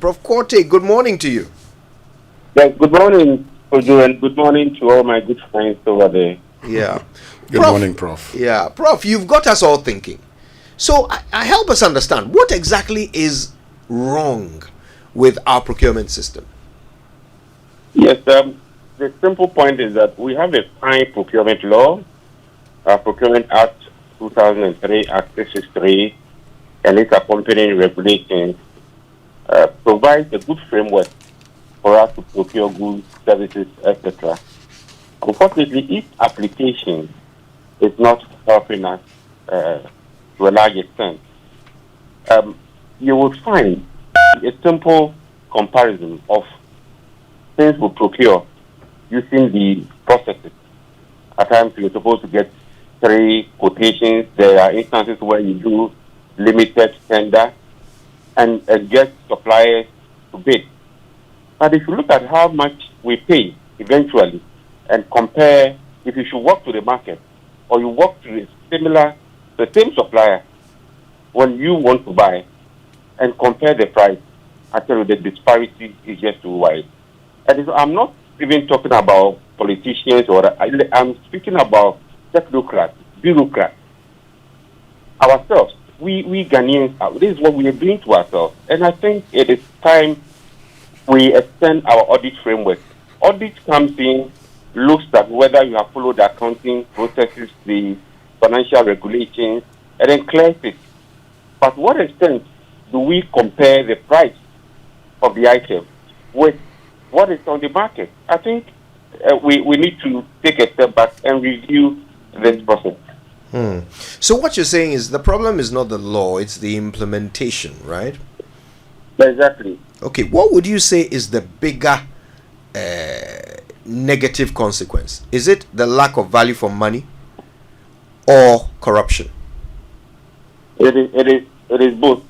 Prof Quartey, good morning to you. Yes, good morning, Ojo, and good morning to all my good friends over there. Yeah. Good morning, Prof. Yeah, Prof, you've got us all thinking. So I help us understand what exactly is wrong with our procurement system. Yes, the simple point is that we have a fine procurement law, Procurement Act 2003, Act 663, and its accompanying regulations provides a good framework for us to procure goods, services, etc. Unfortunately, its application is not helping us to a large extent. You would find a simple comparison of things we procure using the processes. At times, you're supposed to get 3 quotations. There are instances where you do limited tender and get suppliers to bid. But if you look at how much we pay eventually and compare, if you should walk to the market or you walk to the same supplier when you want to buy and compare the price, I tell you the disparity is just too wide. And I'm not even talking about politicians I'm speaking about technocrats, bureaucrats, ourselves. We Ghanaians, this is what we are doing to ourselves. And I think it is time we extend our audit framework. Audit comes in, looks at whether you have followed the accounting processes, the financial regulations, and then clears it. But what extent do we compare the price of the item with what is on the market? I think we need to take a step back and review this process. So what you're saying is the problem is not the law, it's the implementation, right? Exactly. Okay, what would you say is the bigger negative consequence? Is it the lack of value for money or corruption? It is both.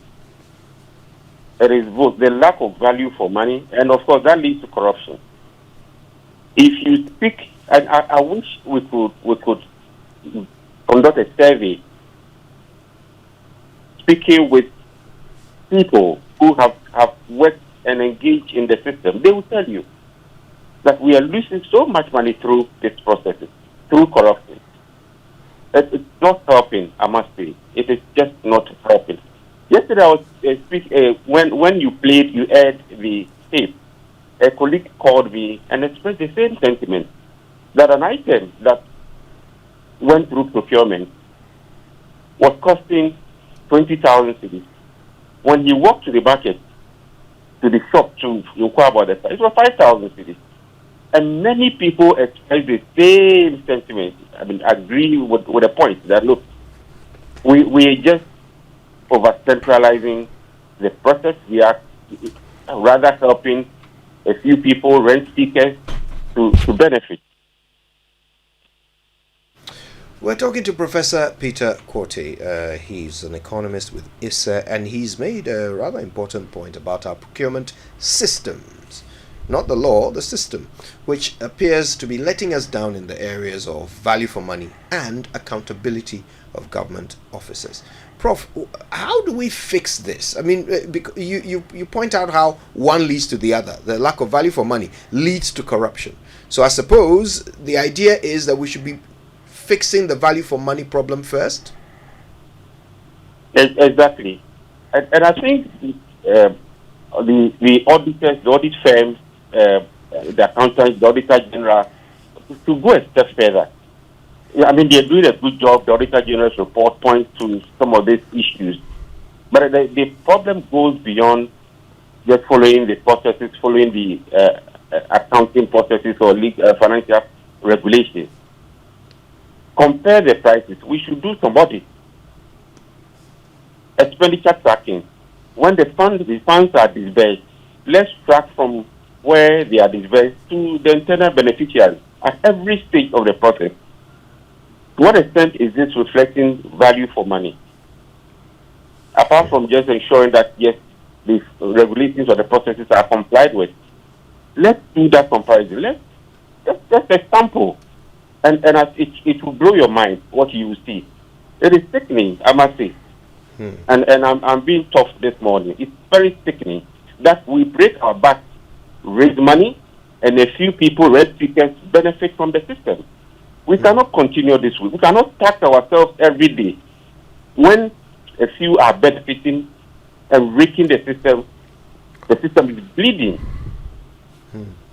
It is both the lack of value for money, and of course that leads to corruption. If you speak, and I wish we could conduct a survey, speaking with people who have worked and engaged in the system, they will tell you that we are losing so much money through these processes, through corruption. It's not helping, I must say. It is just not helping. Yesterday, I was when you played, you heard the tape. A colleague called me and expressed the same sentiment that an item that went through procurement was costing 20,000 cedis. When he walked to the market, to the shop to inquire about the price, it was 5,000 cedis. And many people express the same sentiment. I mean, agree with the point that, look, we just over-centralizing the process. We are rather helping a few people, rent seekers, to benefit. We're talking to Professor Peter Quartey. He's an economist with ISA, and he's made a rather important point about our procurement systems. Not the law, the system, which appears to be letting us down in the areas of value for money and accountability of government officers. Prof, how do we fix this? I mean, you point out how one leads to the other. The lack of value for money leads to corruption. So I suppose the idea is that we should be fixing the value for money problem first? Exactly. And I think the auditors, the audit firms, the accountants, the auditor general, to go a step further. I mean, they're doing a good job. The auditor general's report points to some of these issues. But the problem goes beyond just following the processes, following the accounting processes or financial regulations. Compare the prices. We should do some audit. Expenditure tracking. When the funds are disbursed, let's track from where they are disbursed to the internal beneficiaries at every stage of the process. To what extent is this reflecting value for money? Apart from just ensuring that, yes, the regulations or the processes are complied with, let's do that comparison. Let's a sample. And it will blow your mind what you will see. It is sickening, I must say. And I'm being tough this morning. It's very sickening. that we break our back, raise money, and a few people, red tickets, benefit from the system. We cannot continue this way. We cannot tax ourselves every day when a few are benefiting and raking the system. The system is bleeding.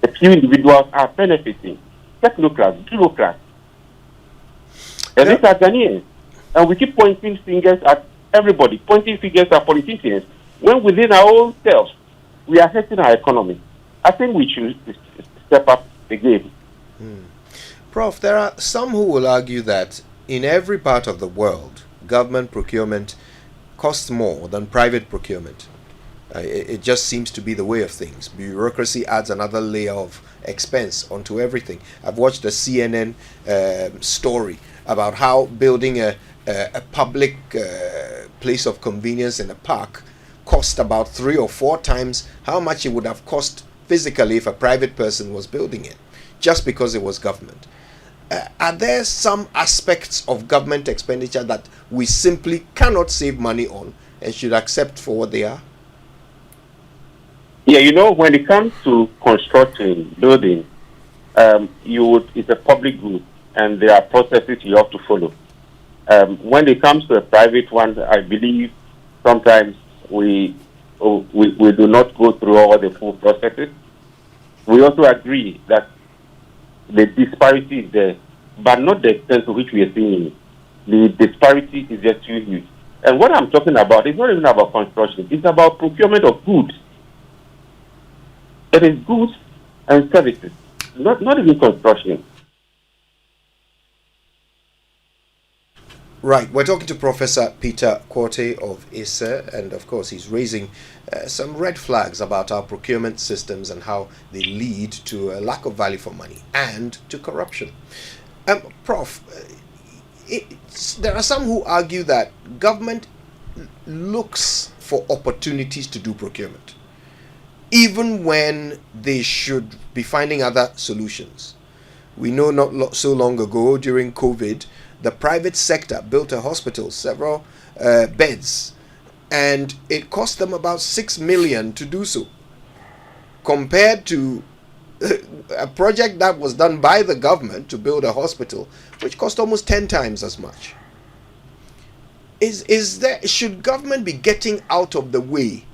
A few individuals are benefiting. Technocrats, bureaucrats. And these are Ghanaians. And we keep pointing fingers at everybody, pointing fingers at politicians, when within our own selves, we are hurting our economy. I think we should step up the game. Prof, there are some who will argue that in every part of the world, government procurement costs more than private procurement. It just seems to be the way of things. Bureaucracy adds another layer of expense onto everything. I've watched a CNN story about how building a public place of convenience in a park cost about 3 or 4 times how much it would have cost physically if a private person was building it, just because it was government. Are there some aspects of government expenditure that we simply cannot save money on and should accept for what they are? Yeah, when it comes to constructing, building, it's a public good, and there are processes you have to follow. When it comes to a private one, I believe sometimes we do not go through all the full processes. We also agree that the disparity is there, but not the extent to which we are seeing it. The disparity is just too huge. And what I'm talking about is not even about construction. It's about procurement of goods. It is goods and services, not even construction. Right, we're talking to Professor Peter Quartey of ISA, and of course he's raising some red flags about our procurement systems and how they lead to a lack of value for money and to corruption. Prof, there are some who argue that government looks for opportunities to do procurement, even when they should be finding other solutions. We know not so long ago, during COVID, the private sector built a hospital, several beds, and it cost them about 6 million to do so, compared to a project that was done by the government to build a hospital, which cost almost 10 times as much. Should government be getting out of the way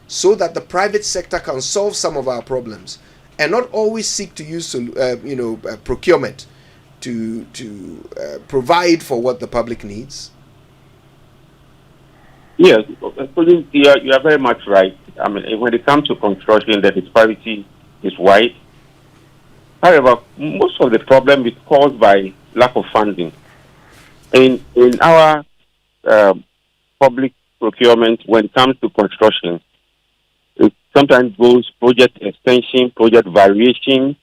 so that the private sector can solve some of our problems and not always seek to use procurement to provide for what the public needs? Yes, you are very much right. I mean, when it comes to construction, the disparity is wide. However, most of the problem is caused by lack of funding. In our public procurement, when it comes to construction, it sometimes goes project extension, project variation.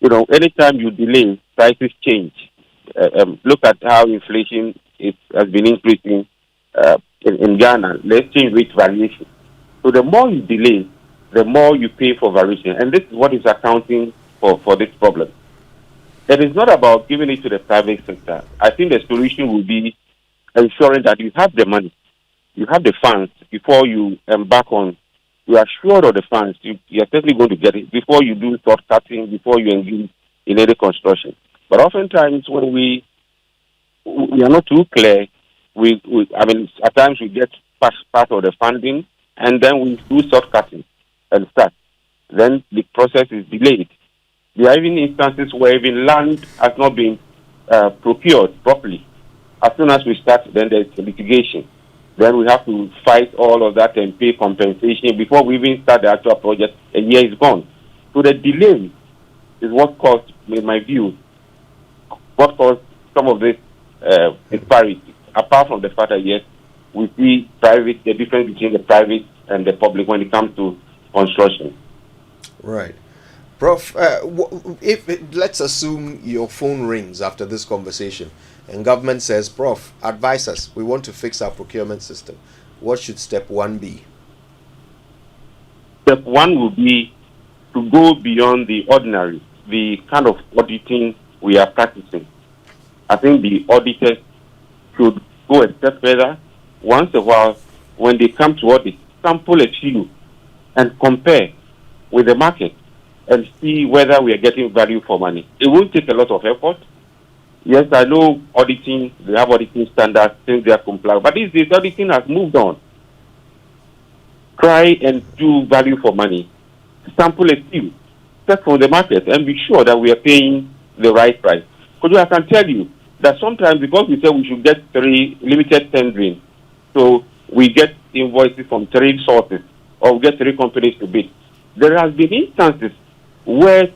Anytime you delay, prices change. Look at how inflation has been increasing in Ghana. The exchange rate variation. So the more you delay, the more you pay for variation. And this is what is accounting for this problem. It is not about giving it to the private sector. I think the solution will be ensuring that you have the money, you have the funds before you embark on. You are sure of the funds. You are certainly going to get it before you do short cutting, before you engage in any construction. But oftentimes when we are not too clear, at times we get part of the funding and then we do short cutting and start. Then the process is delayed. There are even instances where even land has not been procured properly. As soon as we start, then there's litigation. Then we have to fight all of that and pay compensation before we even start the actual project. A year is gone. So the delay is what caused, in my view, some of this disparity. Apart from the fact that, yes, we see the difference between the private and the public when it comes to construction. Right. Prof, let's assume your phone rings after this conversation and government says, Prof, advise us, we want to fix our procurement system. What should step 1 be? Step 1 will be to go beyond the ordinary, the kind of auditing we are practicing. I think the auditors should go a step further. Once a while, when they come to audit, sample a few and compare with the market and see whether we are getting value for money. It won't take a lot of effort. Yes, I know auditing, they have auditing standards, things they are compliant, but these days auditing has moved on. Try and do value for money. Sample a few, check from the market, and be sure that we are paying the right price. Because I can tell you that sometimes, because we say we should get 3 limited tendering, so we get invoices from 3 sources, or we get 3 companies to bid. There has been instances where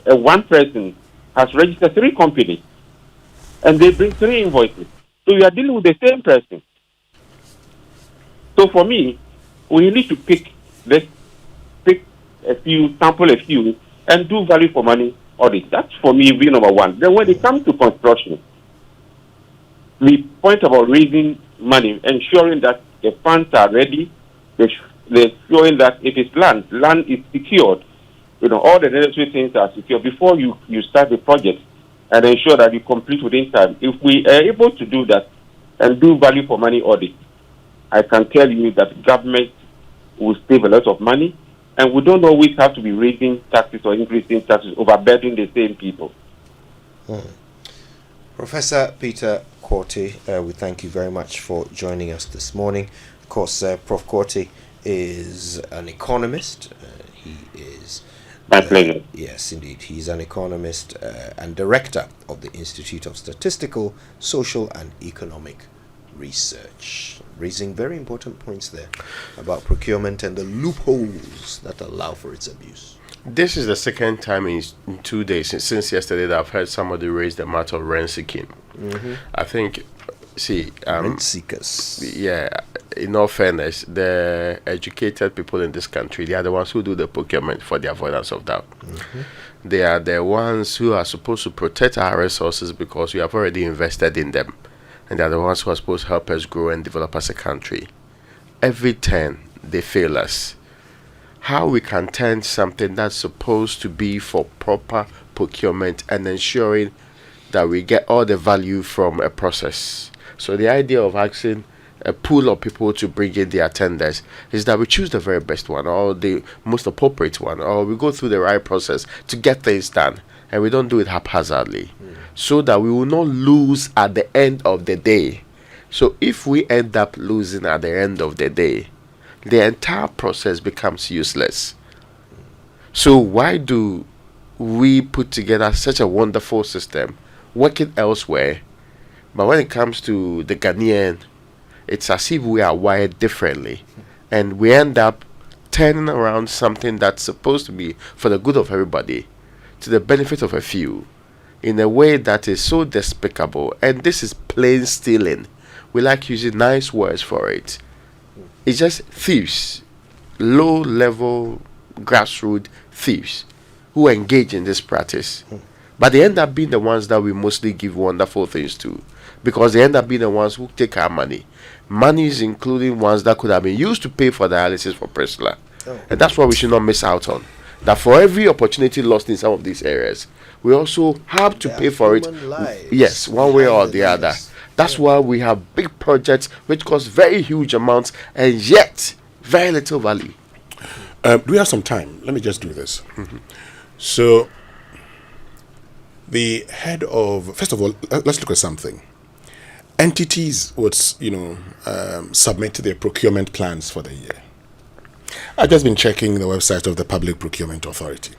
one person has registered 3 companies, and they bring 3 invoices. So you are dealing with the same person. So for me, we need to pick a few, sample a few, and do value for money audit. That's for me be number one. Then when it comes to construction, we point about raising money, ensuring that the funds are ready, they're showing that if it's land is secured. All the necessary things are secure before you start the project, and ensure that you complete within time. If we are able to do that and do value for money audit, I can tell you that government will save a lot of money, and we don't always have to be raising taxes or increasing taxes, overburdening the same people. Professor Peter Quartey, we thank you very much for joining us this morning. Of course, Prof Quartey is an economist. He is... My pleasure. Yes, indeed. He's an economist and director of the Institute of Statistical, Social and Economic Research, raising very important points there about procurement and the loopholes that allow for its abuse. This is the second time in 2 days since yesterday that I've heard somebody raise the matter of rent seeking. I think, rent seekers. Yeah, in all fairness, the educated people in this country, they are the ones who do the procurement for the avoidance of doubt. They are the ones who are supposed to protect our resources because we have already invested in them. And they are the ones who are supposed to help us grow and develop as a country. Every turn, they fail us. How we can turn something that's supposed to be for proper procurement and ensuring that we get all the value from a process. So the idea of asking a pool of people to bring in their tenders is that we choose the very best one or the most appropriate one, or we go through the right process to get things done, and we don't do it haphazardly, so that we will not lose at the end of the day. So if we end up losing at the end of the day, the entire process becomes useless. So why do we put together such a wonderful system working elsewhere, but when it comes to the Ghanaian, it's as if we are wired differently, and we end up turning around something that's supposed to be for the good of everybody to the benefit of a few in a way that is so despicable. And this is plain stealing. We like using nice words for it. It's just thieves, low-level grassroots thieves who engage in this practice. But they end up being the ones that we mostly give wonderful things to, because they end up being the ones who take our money. Monies including ones that could have been used to pay for dialysis for Priscilla. And that's what we should not miss out on. That for every opportunity lost in some of these areas, we also have to pay for it. Yes, one way or the other. That's why we have big projects which cost very huge amounts and yet very little value. Do we have some time? Let me just do this. So, the head of, first of all, let's look at something. Entities would, submit their procurement plans for the year. I've just been checking the website of the Public Procurement Authority,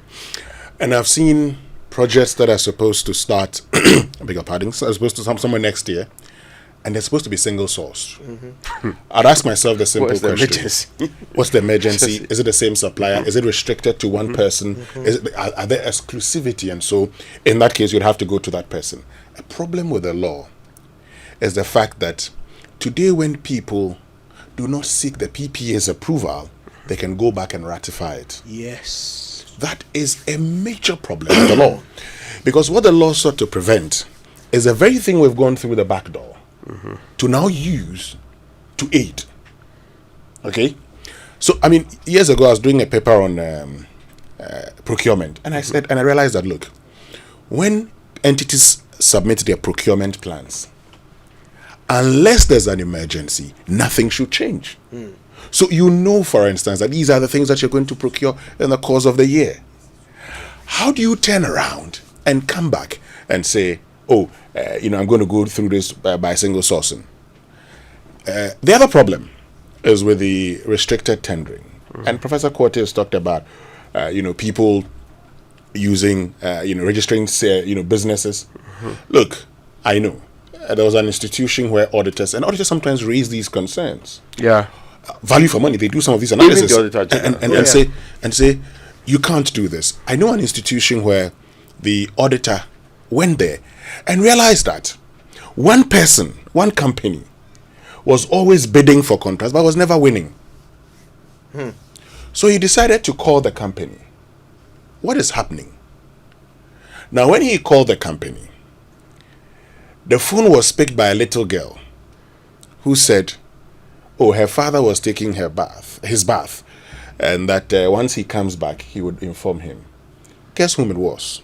and I've seen projects that are supposed to start, I beg your pardon, are supposed to come somewhere next year, and they're supposed to be single source. I'd ask myself the simple question: what's the emergency? Is it the same supplier? Is it restricted to one person? Are there exclusivity? And so, in that case, you'd have to go to that person. A problem with the law is the fact that today, when people do not seek the PPA's approval, they can go back and ratify it. Yes. That is a major problem with the law. Because what the law sought to prevent is the very thing we've gone through the back door to now use to aid. Okay? So, I mean, years ago I was doing a paper on procurement, and I realized that, look, when entities submit their procurement plans, unless there's an emergency, nothing should change. So you know, for instance, that these are the things that you're going to procure in the course of the year. How do you turn around and come back and say, oh, I'm going to go through this by single sourcing? The other problem is with the restricted tendering. And Professor Quartey has talked about, people using, registering, businesses. Look, I know there was an institution where auditors sometimes raise these concerns. Yeah. Value for money. They do some of these analysis Even the auditor and say you can't do this. I know an institution where the auditor went there and realized that one company was always bidding for contracts but was never winning. So he decided to call the company. What is happening? Now, when he called the company, the phone was picked by a little girl who said, oh, her father was taking his bath, and that once he comes back, he would inform him. Guess whom it was?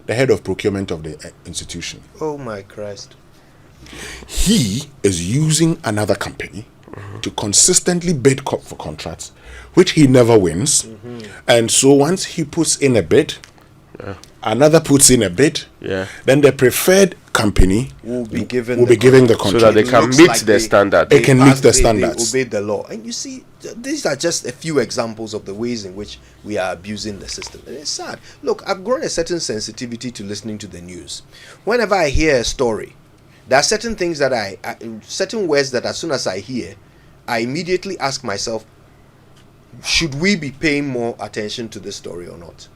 The head of procurement of the institution. Oh my Christ. He is using another company to consistently bid for contracts, which he never wins. And so once he puts in a bid, another puts in a bid, then the preferred company will be given the contract. So that they can meet the standard. They can meet the standards. They obey the law. And you see, these are just a few examples of the ways in which we are abusing the system. And it's sad. Look, I've grown a certain sensitivity to listening to the news. Whenever I hear a story, there are certain things that certain words that as soon as I hear, I immediately ask myself, should we be paying more attention to this story or not?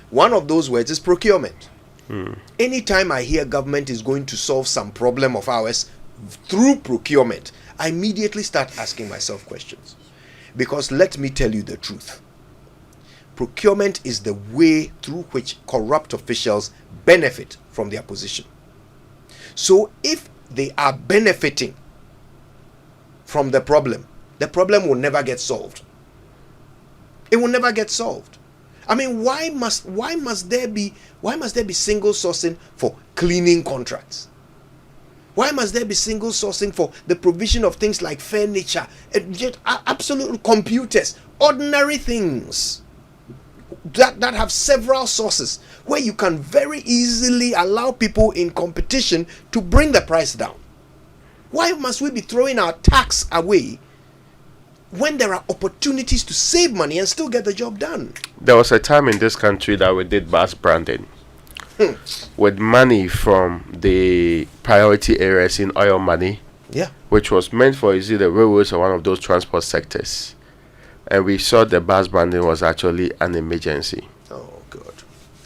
One of those words is procurement. Anytime I hear government is going to solve some problem of ours through procurement, I immediately start asking myself questions. Because let me tell you the truth. Procurement is the way through which corrupt officials benefit from their position. So if they are benefiting from the problem will never get solved. It will never get solved. I mean, why must there be single sourcing for cleaning contracts? Why must there be single sourcing for the provision of things like furniture, absolute computers, ordinary things that have several sources where you can very easily allow people in competition to bring the price down? Why must we be throwing our tax away when there are opportunities to save money and still get the job done? There was a time in this country that we did mass branding with money from the priority areas in oil money, which was meant for the railroads or one of those transport sectors. And we saw the mass branding was actually an emergency.